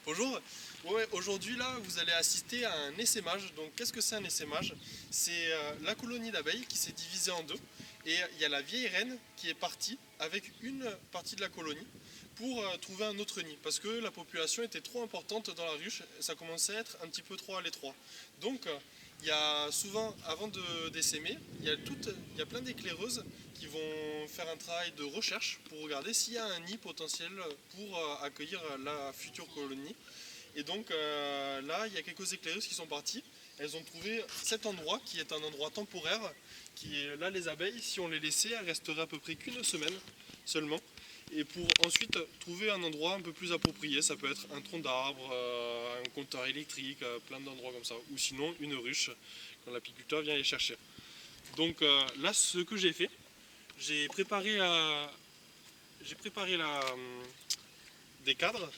Bonjour. Ouais, aujourd'hui là, vous allez assister à un essaimage. Donc, qu'est-ce que c'est un essaimage? C'est la colonie d'abeilles qui s'est divisée en deux. Et il y a la vieille reine qui est partie avec une partie de la colonie pour trouver un autre nid. Parce que la population était trop importante dans la ruche, ça commençait à être un petit peu trop à l'étroit. Donc, il y a souvent, avant d'essaimer, il y a plein d'éclaireuses qui vont faire un travail de recherche pour regarder s'il y a un nid potentiel pour accueillir la future colonie. Et donc là, il y a quelques éclaireuses qui sont parties. Elles ont trouvé cet endroit qui est un endroit temporaire. Là, les abeilles, si on les laissait, elles resteraient à peu près qu'une semaine seulement. Et pour ensuite trouver un endroit un peu plus approprié, ça peut être un tronc d'arbre, un compteur électrique, plein d'endroits comme ça. Ou sinon une ruche, quand l'apiculteur vient les chercher. Donc là, ce que j'ai fait, j'ai préparé des cadres.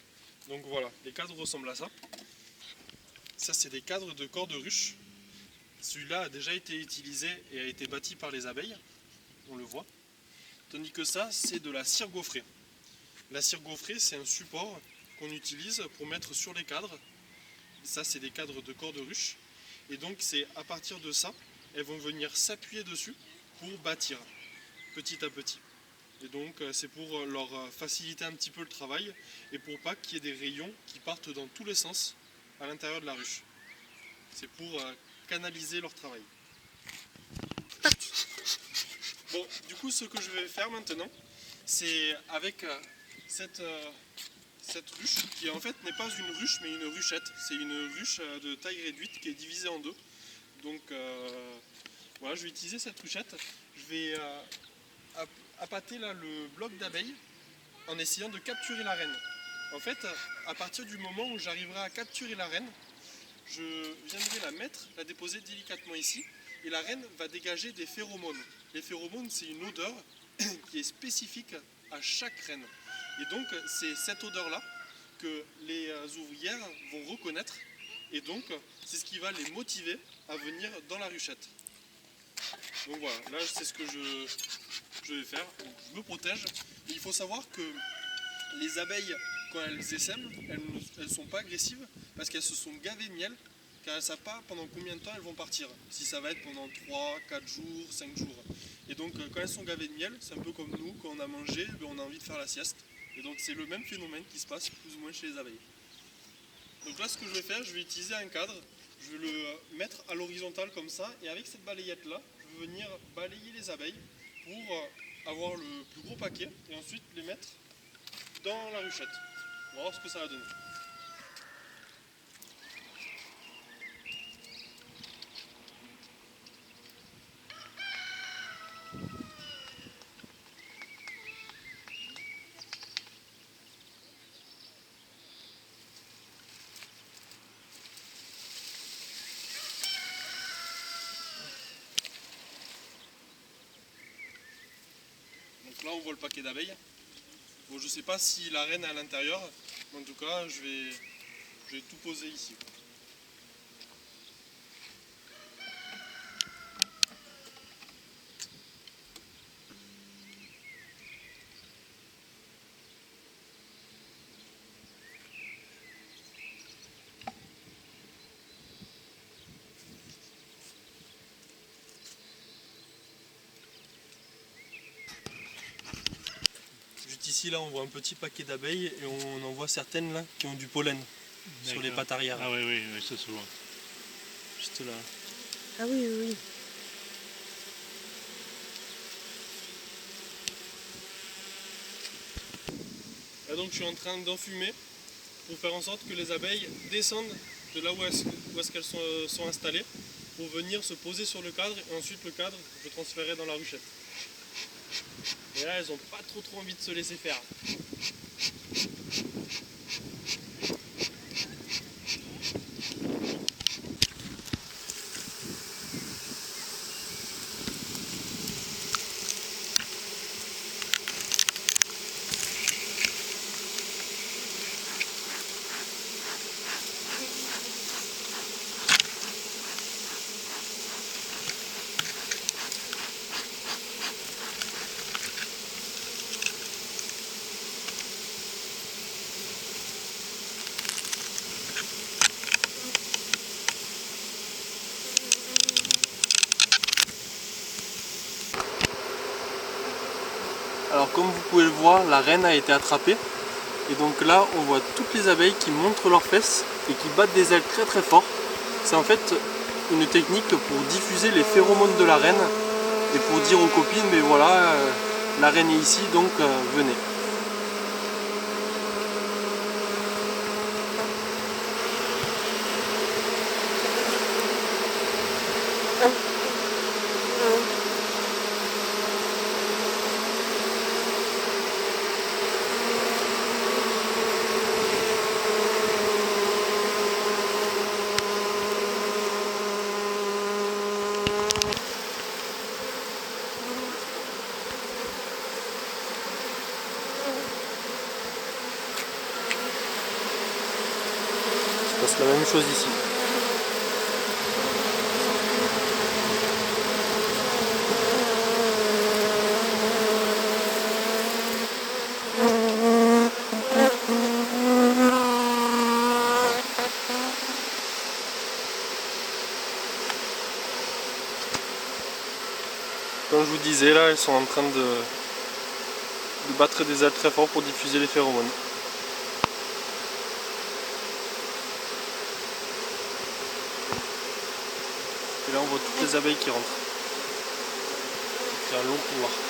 Donc voilà, les cadres ressemblent à ça. Ça, c'est des cadres de corps de ruche. Celui-là a déjà été utilisé et a été bâti par les abeilles, on le voit. Tandis que ça, c'est de la cire gaufrée. La cire gaufrée, c'est un support qu'on utilise pour mettre sur les cadres. Ça, c'est des cadres de corps de ruche. Et donc, c'est à partir de ça, elles vont venir s'appuyer dessus pour bâtir, petit à petit. Et donc, c'est pour leur faciliter un petit peu le travail et pour pas qu'il y ait des rayons qui partent dans tous les sens à l'intérieur de la ruche. C'est pour canaliser leur travail. Bon, du coup, ce que je vais faire maintenant, c'est avec cette ruche, qui en fait n'est pas une ruche, mais une ruchette. C'est une ruche de taille réduite qui est divisée en deux. Donc, voilà, je vais utiliser cette ruchette. Je vais appâter là le bloc d'abeilles en essayant de capturer la reine. En fait, à partir du moment où j'arriverai à capturer la reine, je viendrai la déposer délicatement ici, et la reine va dégager des phéromones. Les phéromones, c'est une odeur qui est spécifique à chaque reine. Et donc, c'est cette odeur-là que les ouvrières vont reconnaître, et donc, c'est ce qui va les motiver à venir dans la ruchette. Donc voilà, là, c'est ce que je vais faire. Donc, je me protège. Et il faut savoir que les abeilles, quand elles essaiment, elles ne sont pas agressives parce qu'elles se sont gavées de miel, car elles ne savent pas pendant combien de temps elles vont partir. Si ça va être pendant 3, 4 jours, 5 jours. Et donc quand elles sont gavées de miel, c'est un peu comme nous, quand on a mangé, on a envie de faire la sieste. Et donc c'est le même phénomène qui se passe plus ou moins chez les abeilles. Donc là, ce que je vais faire, je vais utiliser un cadre, je vais le mettre à l'horizontale comme ça, et avec cette balayette là, je vais venir balayer les abeilles pour avoir le plus gros paquet, et ensuite les mettre dans la ruchette. On va voir ce que ça va donner. Donc là, on voit le paquet d'abeilles. Bon, je sais pas si la reine est à l'intérieur, mais en tout cas, je vais tout poser ici. Juste ici, là, on voit un petit paquet d'abeilles et on en voit certaines là qui ont du pollen sur les pattes arrière. Ah oui, oui, oui, ça se voit. Juste là. Ah oui, oui, oui. Là, donc, je suis en train d'enfumer pour faire en sorte que les abeilles descendent de là où est-ce qu'elles sont installées pour venir se poser sur le cadre et ensuite le cadre, je transférerai dans la ruchette. Et là, elles n'ont pas trop envie de se laisser faire. Alors comme vous pouvez le voir, la reine a été attrapée. Et donc là, on voit toutes les abeilles qui montrent leurs fesses et qui battent des ailes très très fort. C'est en fait une technique pour diffuser les phéromones de la reine et pour dire aux copines, mais voilà, la reine est ici, donc venez. C'est la même chose ici. Comme je vous disais, là, elles sont en train de battre des ailes très fort pour diffuser les phéromones. Et là on voit toutes les abeilles qui rentrent. C'est un long couloir.